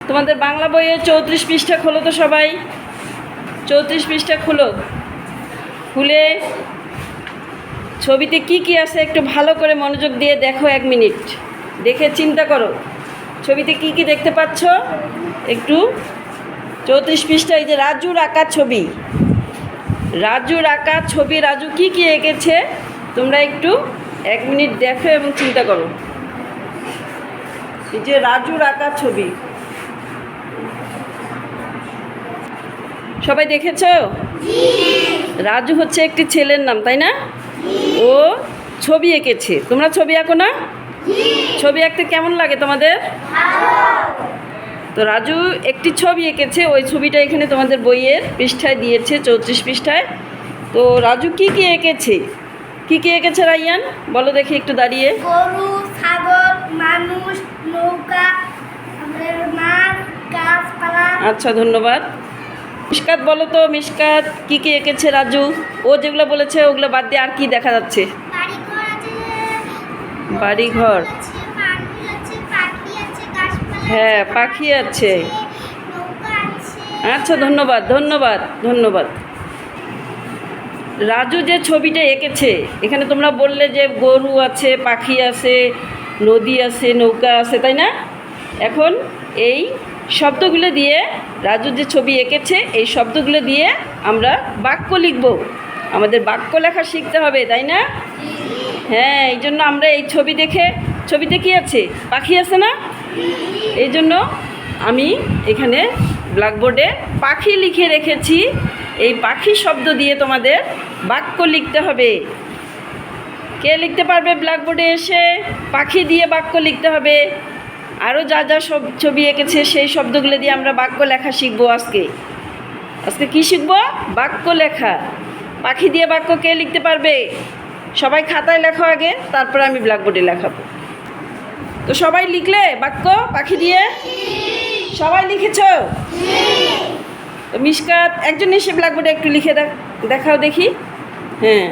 তোমাদের বাংলা বইয়ে 34 পৃষ্ঠা খোলো তো সবাই। 34 পৃষ্ঠা খুলো। খুলে ছবিতে কি কি আছে একটু ভালো করে মনোযোগ দিয়ে দেখো, 1 মিনিট দেখে চিন্তা করো ছবিতে কি কি দেখতে পাচ্ছ। একটু 34 পৃষ্ঠা, এই যে রাজুর আঁকা ছবি, রাজুর আঁকা ছবি, রাজু কি কি এঁকেছে তোমরা একটু 1 মিনিট দেখো এবং চিন্তা করো। এই যে রাজুর আঁকা ছবি, সবাই দেখেছো? রাজু হচ্ছে একটি ছেলের নাম, তাই না? ও ছবি এঁকেছে। তোমরা ছবি আঁকো না? ছবি আঁকতে কেমন লাগে তোমাদের? তো রাজু একটি ছবি এঁকেছে, ওই ছবিটা এখানে তোমাদের বইয়ের পৃষ্ঠায় দিয়েছে, 34 পৃষ্ঠায়। তো রাজু কি কি এঁকেছে, কি কি এঁকেছে রাইয়ান বলো দেখি একটু দাঁড়িয়ে। গরু, ছাগল, মানুষ, নৌকা, মাছ, গাছপালা। আচ্ছা, ধন্যবাদ। মিশকাত বলো তো, মিশকাত কি কি এঁকেছে রাজু? ও যেগুলো বলেছে ওগুলো বাদ দিয়ে আর কি দেখা যাচ্ছে? বাড়িঘর আছে, বাড়িঘর, আছে, মানুষ আছে, পাখি আছে, গাছপালা হ্যাঁ আছে, পাখি আছে। নৌকা আছে। আচ্ছা, ধন্যবাদ ধন্যবাদ ধন্যবাদ। রাজু যে ছবিটা এঁকেছে, এখানে তোমরা বললে যে গরু আছে, পাখি আছে, নদী আছে, নৌকা আছে, তাই না? এখন এই শব্দগুলো দিয়ে রাজু যে ছবি এঁকেছে, এই শব্দগুলো দিয়ে আমরা বাক্য লিখব। আমাদের বাক্য লেখা শিখতে হবে, তাই না? হ্যাঁ, এই জন্য আমরা এই ছবি দেখে, ছবিতে কি আছে? পাখি আছে না? এই জন্য আমি এখানে ব্ল্যাকবোর্ডে পাখি লিখে রেখেছি। এই পাখি শব্দ দিয়ে তোমাদের বাক্য লিখতে হবে। কে লিখতে পারবে ব্ল্যাকবোর্ডে এসে? পাখি দিয়ে বাক্য লিখতে হবে। আরও যা যা সব ছবি এঁকেছে সেই শব্দগুলো দিয়ে আমরা বাক্য লেখা শিখবো আজকে। আজকে কি শিখবো? বাক্য লেখা। পাখি দিয়ে বাক্য কে লিখতে পারবে? সবাই খাতায় লেখো আগে, তারপরে আমি ব্ল্যাকবোর্ডে লেখাবো। তো সবাই লিখলে বাক্য পাখি দিয়ে? সবাই লিখেছ? তো মিশকাত একজন এসে ব্ল্যাকবোর্ডে একটু লিখে দেখাও দেখি। হ্যাঁ,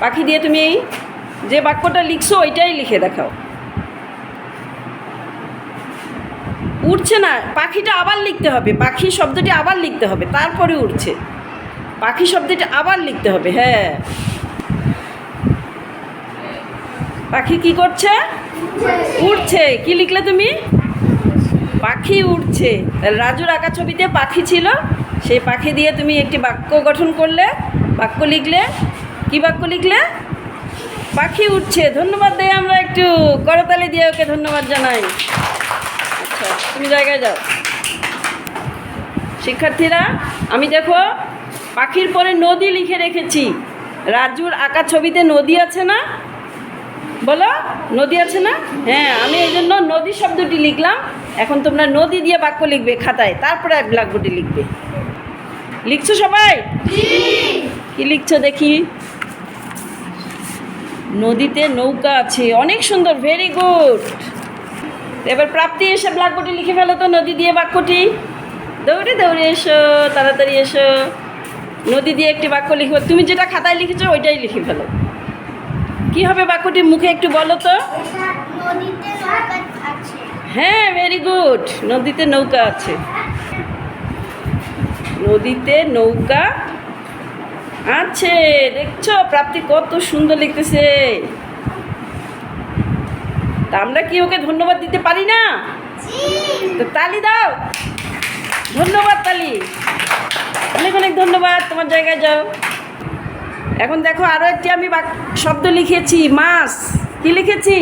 পাখি দিয়ে তুমি যে বাক্যটা লিখছো ওইটাই লিখে দেখাও। উঠছে না, পাখিটা আবার লিখতে হবে, পাখি শব্দটি আবার লিখতে হবে, তারপরে উঠছে। পাখি শব্দটি আবার লিখতে হবে। হ্যাঁ, পাখি কি করছে? উঠছে। কি লিখলে তুমি? পাখি উঠছে। রাজুর আঁকা ছবিতে পাখি ছিল, সেই পাখি দিয়ে তুমি একটি বাক্য গঠন করলে, বাক্য লিখলে। কি বাক্য লিখলে? পাখি উঠছে। ধন্যবাদ দেয় আমরা একটু করতালি দিয়ে ওকে ধন্যবাদ জানাই। আচ্ছা, তুমি জায়গায় যাও। শিক্ষার্থীরা, আমি দেখো পাখির পরে নদী লিখে রেখেছি। রাজুর আঁকা ছবিতে নদী আছে না? বলো, নদী আছে না? হ্যাঁ, আমি এই জন্য নদী শব্দটি লিখলাম। এখন তোমরা নদী দিয়ে বাক্য লিখবে খাতায়, তারপরে ব্ল্যাকবোর্ডে লিখবে। লিখছো সবাই? কি লিখছো দেখি? নদীতে নৌকা আছে, অনেক সুন্দর, ভেরি গুড। এবার প্রাপ্তি এসে ব্ল্যাকবোর্ডে লিখে ফেলো তো নদী দিয়ে বাক্যটি। দৌড়ে দৌড়ে এসো, তাড়াতাড়ি এসো। নদী দিয়ে একটি বাক্য লিখবে। তুমি যেটা খাতায় লিখেছো ওইটাই লিখে ফেলো। কি হবে বাক্যটি? মুখে একটু বলো তো। নদীতে নৌকা আছে। হ্যাঁ, ভেরি গুড। নদীতে নৌকা আছে। নদীতে নৌকা আছে। দেখছো প্রাপ্তি কত সুন্দর লিখতেছে। তা আমরা কি ওকে ধন্যবাদ দিতে পারি না? তো তালি দাও, ধন্যবাদ, তালি। অনেক অনেক ধন্যবাদ। তোমার জায়গায় যাও। এখন দেখো আরও একটি আমি শব্দ লিখেছি, মাছ। কি লিখেছি?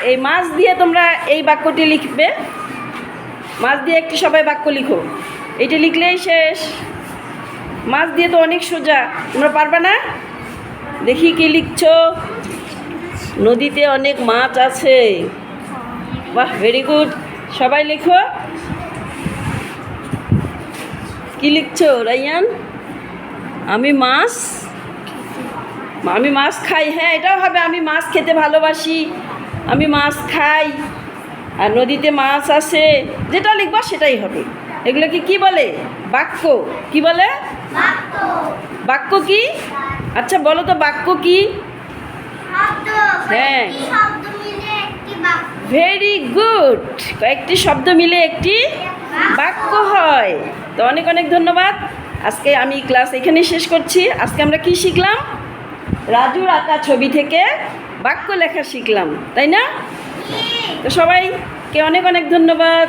এই মাছ দিয়ে তোমরা এই বাক্যটি লিখবে। মাছ দিয়ে একটি সবাই বাক্য লিখো। এইটা লিখলেই শেষ। মাছ দিয়ে তো অনেক সোজা, তোমরা পারবে না? দেখি কি লিখছো। নদীতে অনেক মাছ আছে। বাহ, ভেরি গুড। সবাই লিখো। কি লিখছো রাইয়ান? আমি মাছ খাই। হ্যাঁ, এটাও হবে। আমি মাছ খেতে ভালোবাসি, আমি মাছ খাই, আর নদীতে মাছ আছে। যেটা লিখবা সেটাই হবে। এগুলোকে কি বলে? বাক্য। কি বলে? বাক্য কি? আচ্ছা বলো তো বাক্য কি? শব্দ, হ্যাঁ। শব্দ মিলে একটি বাক্য। Very good. কয়েকটি শব্দ মিলে একটি বাক্য হয়। তো অনেক অনেক ধন্যবাদ। আজকে আমি ক্লাস এখানেই শেষ করছি। আজকে আমরা কি শিখলাম? রাজুর আঁকা ছবি থেকে বাক্য লেখা শিখলাম, তাই না? তো সবাইকে অনেক অনেক ধন্যবাদ।